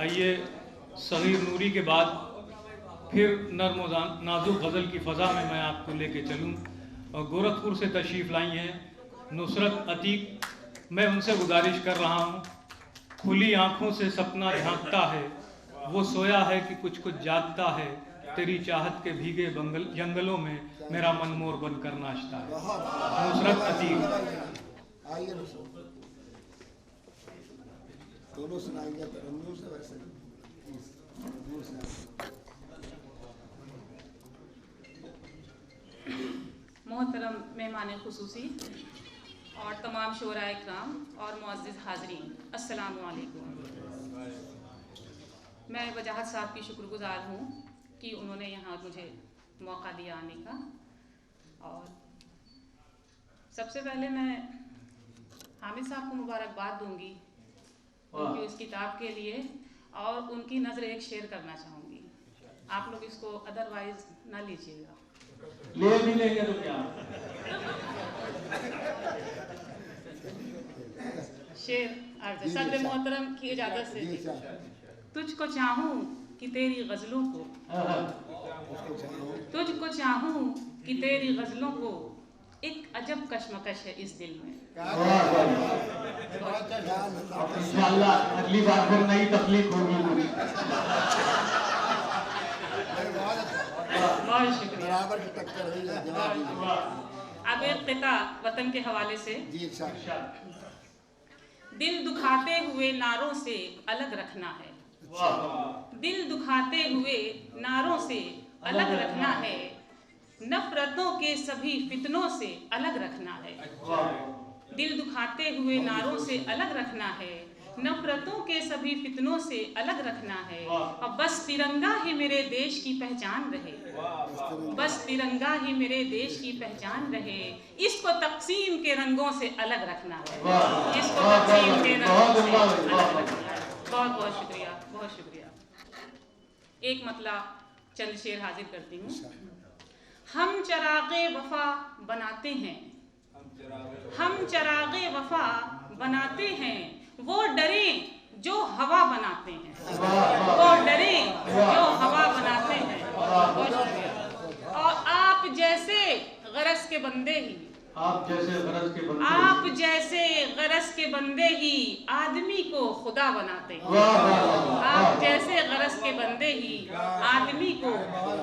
आइए सगीर नूरी के बाद फिर नर्म नाजुक गज़ल की फ़ज़ा में मैं आपको लेके चलूँ। और गोरखपुर से तशरीफ़ लाई हैं नुसरत अतीक। मैं उनसे गुजारिश कर रहा हूँ, खुली आँखों से सपना झांकता है, वो सोया है कि कुछ कुछ जागता है, तेरी चाहत के भीगे जंगलों में मेरा मन मोर बनकर नाचता है। नुसरत अतीक। दोनों सुनाएंगे तरन्नुम से वैसे मोहतरम मेहमान खुसूसी और तमाम शोराए इकराम और मुअज़्ज़िज़ हाज़रीन, अस्सलामु अलैकुम। मैं वजाहत साहब की शुक्रगुज़ार हूँ कि उन्होंने यहाँ मुझे मौका दिया आने का। और सबसे पहले मैं हामिद साहब को मुबारकबाद दूँगी उनकी उस किताब के लिए, और उनकी नज़र एक शेयर करना चाहूँगी। आप लोग इसको अदरवाइज ना लीजिएगा। ले भी लेंगे तो क्या। शेर अर्ज सदर मोहतरम की इजाज़त से। तुझको चाहूँ कि तेरी गज़लों को, तुझको चाहूँ कि तेरी गज़लों को, एक अजब कश्मकश है इस दिल में। इंशाअल्लाह अगली बार फिर नई तख्लीक होगी। बहुत शुक्रिया। अब एक क़िता वतन के हवाले से। दिल दुखाते हुए नारों से अलग रखना है, दिल दुखाते हुए नारों से अलग रखना है, नफरतों के सभी फितनों से अलग रखना है। दिल दुखाते हुए नारों से अलग रखना है, नफरतों के सभी फितनों से अलग रखना है, और बस तिरंगा ही मेरे देश की पहचान रहे, बस तिरंगा ही मेरे देश की पहचान रहे, इसको तक़सीम के रंगों से अलग रखना है, इसको तक़सीम के रंगों से अलग रखना है। बहुत बहुत शुक्रिया, बहुत शुक्रिया। एक मतला चंद शेर हाजिर करती हूँ। हम चरागे वफा बनाते हैं, हम चरागे वफा बनाते हैं, वो डरे जो हवा बनाते हैं, वो डरे जो हवा बनाते हैं। बहुत शुक्रिया। और आप जैसे गरज के बंदे ही, आप जैसे गरज के बंदे, आप जैसे गरज के बंदे ही आदमी को खुदा बनाते हैं, आप जैसे गरज के बंदे ही आदमी को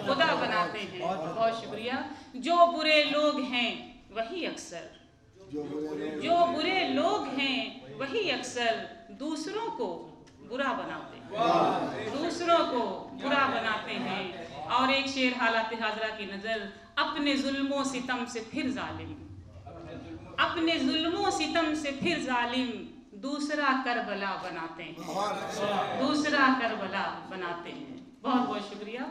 खुदा बनाते हैं। बहुत शुक्रिया। जो बुरे लोग हैं वही अक्सर, जो बुरे लोग हैं वही अक्सर दूसरों को बुरा बनाते हैं, दूसरों को बुरा बनाते हैं। और एक शेर हालात हाजरा की नज़र। अपने जुल्मों सितम से फिर जालिम, अपने जुल्मों सितम से फिर जालिम, दूसरा करबला बनाते हैं, दूसरा करबला बनाते हैं। बहुत बहुत शुक्रिया।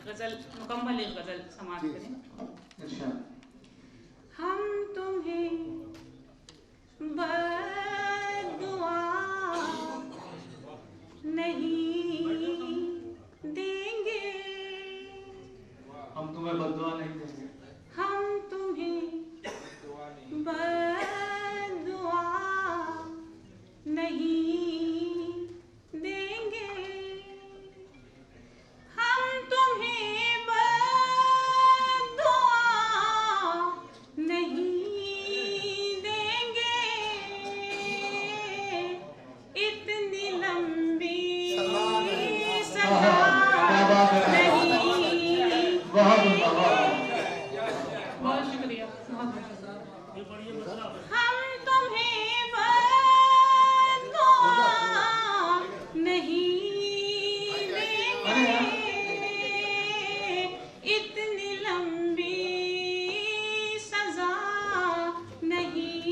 गज़ल मुकम्मल एक गज़ल समाप्त करें। हम तुम्हें बद्दुआ नहीं देंगे, हम तुम्हें बद्दुआ नहीं देंगे, हम तुम्हें बद्दुआ नहीं देंगे, हम तुम्हें बद्दुआ नहीं देंगे, इतनी लंबी सजा नहीं। बहुत शुक्रिया। हम तुम्हें बद्दुआ नहीं देंगे, इतनी लंबी सजा नहीं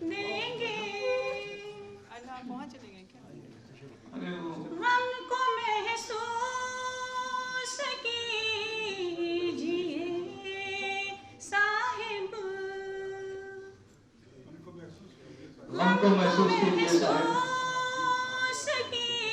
देंगे। अल्लाह पहुंच चले गए क्या? गम को महसूस कीजिए साहिब, गम को महसूस कीजिए साहिब, महसूस कीजिए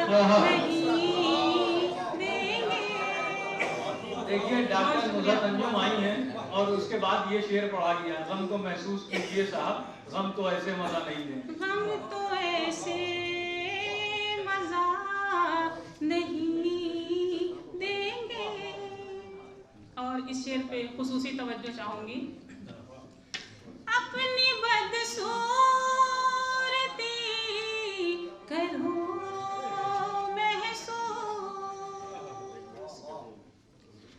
नहीं देंगे। देखिए डॉक्टर नुसरत अंजुम आई हैं और उसके बाद ये शेर पढ़ा गया, गम को महसूस कीजिए साहब, गम तो ऐसे मजा नहीं है। हम तो ऐसे मजा नहीं देंगे। और इस शेर पे खुसूसी तवज्जो चाहूंगी। अपनी बदसूरती करो महसूस,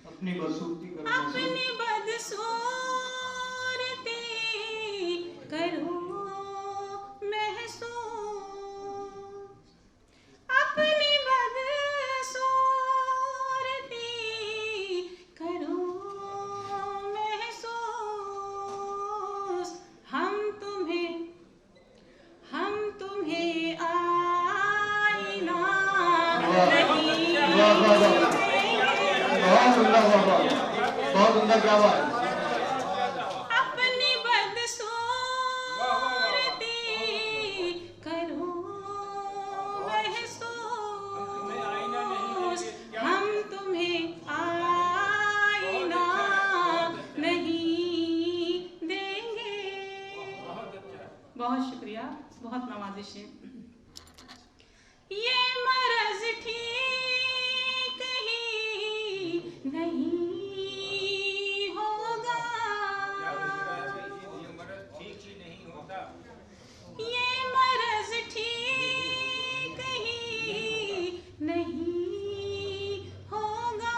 अपनी बदसूरती करो अपनी बदसूरती करो महसूस, अपनी बदसूरती करो महसूस। हम तुम्हें आईना नहीं बहुत उम्दा, क्या बात। अपनी बदसूरती करो महसूस, हम तुम्हें आईना नहीं देंगे। बहुत शुक्रिया, बहुत नवाजिश है। ये मरज ठीक ही नहीं होगा, ये मरज ठीक ही नहीं होगा, ये मरज ठीक ही नहीं होगा।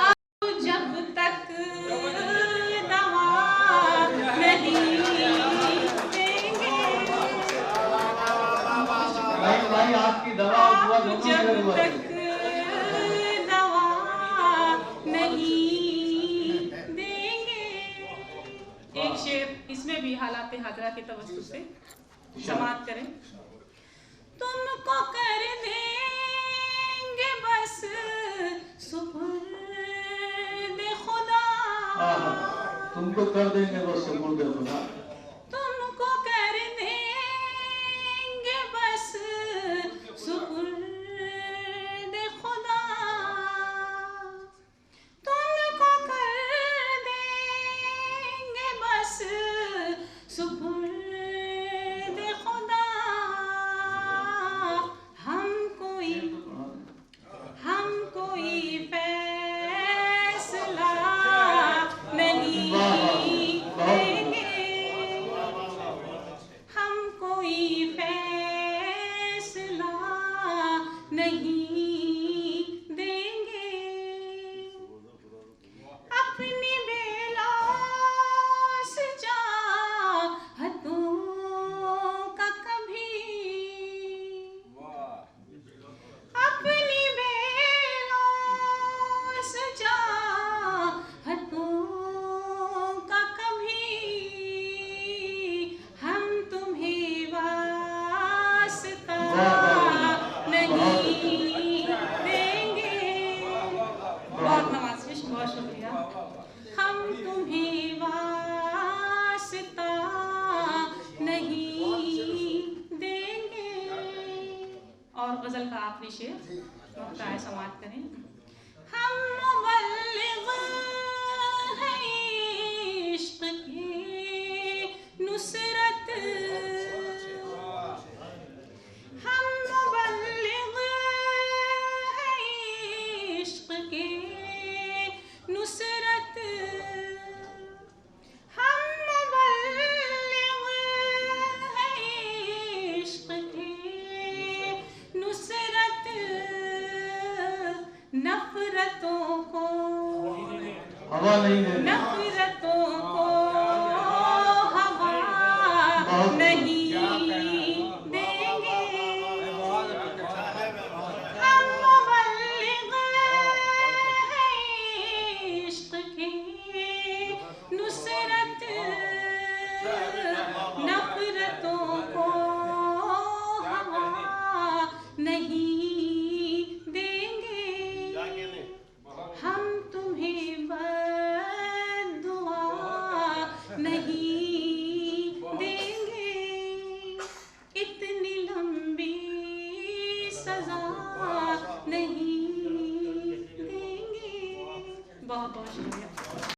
आप जब तक दवा नहीं देंगे, भाई आपकी दवा आप जब तक दवा नहीं देंगे। एक शेर इसमें भी हालात हाजरा के तवज्जो से समाप्त करें। तुमको कर देंगे बस सुपुर्द खुदा, तुमको कर देंगे बस सुपुर्द खुदा, तुमको कर देंगे बस सुपुर्द खुदा, तुमको कर देंगे बस सुपुर्द खुदा। हम कोई फैसला नहीं देंगे, हम कोई फैसला नहीं देंगे। अपनी बेलौस चाहतों का कभी, अपनी बेलौस चाहतों का कभी हम तुम्हें वास्ता नहीं देंगे। बहुत नवाज़िश, बहुत शुक्रिया। हम तुम्हें वास्ता नहीं देंगे। और गजल का आखिरी शेर मुक्ताए समाप्त करें। हम मुबल्लिग हैं इश्क़ की नुसरत, हम मुबल्लिग हैं इश्क़ की नुसरत, हम मुबल्लिग हैं इश्क़ की नुसरत, नफरतों को हवा नहीं है, नफरतों को हवा नहीं देंगे। हम मुबल्लिग हैं इश्क़ की नुसरत, नफरतों को हवा नहीं देंगे। सजा नहीं